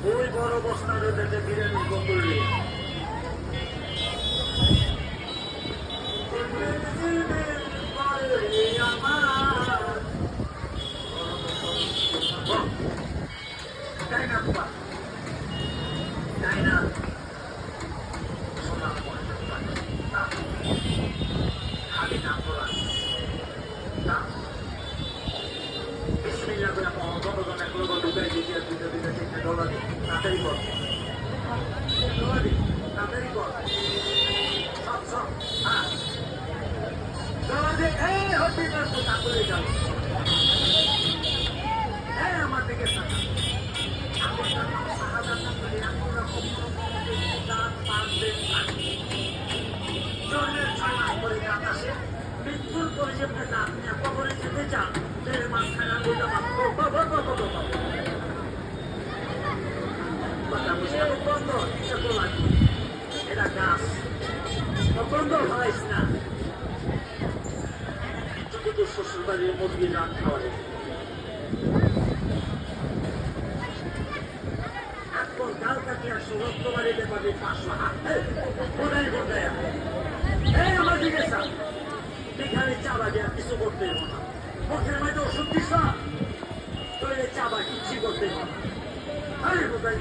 ওই বড় বস্তার দেখে বিরিয়ানি বকুলি তাই না বাবা তাই না খালি না করা বিসমিল্লাহ করে জনগণ এক লোক ঢুকাই দিতে দিতে দিতে চিন্তা ডলার তাড়াতাড়ি কর তাড়াতাড়ি কর সব সব হ্যাঁ ডলার দিয়ে এই হতে পারতো তারপরে যাও হ্যাঁ আমার দিকে টাকা আমার টাকা সাহায্য করে এমন রকম দাঁত পাঁচবে জন্মের 6 মাস পরে আকাশে মৃত্যুর পরে যে আপনি দাঁত নিয়ে কবরে যেতে চান তেরে মাছ খানা বইটা মাত্র বন্ধ ইচ্ছা তো লাগবে এটা গাছ বন্ধ হইস না কিন্তু শ্বশুর বাড়ির মুরগি রান খাওয়া এখন গাল কাটি আর সুরক্ত বাড়িতে পাবি 500 হাত কোথায় কোথায় এই আমার দিকে স্যার এখানে চাবা দিয়ে কিছু করতে হবে না মুখের মধ্যে ওষুধ দিস তৈরি চাবা কিচ্ছু করতে হবে না আরে কোথায়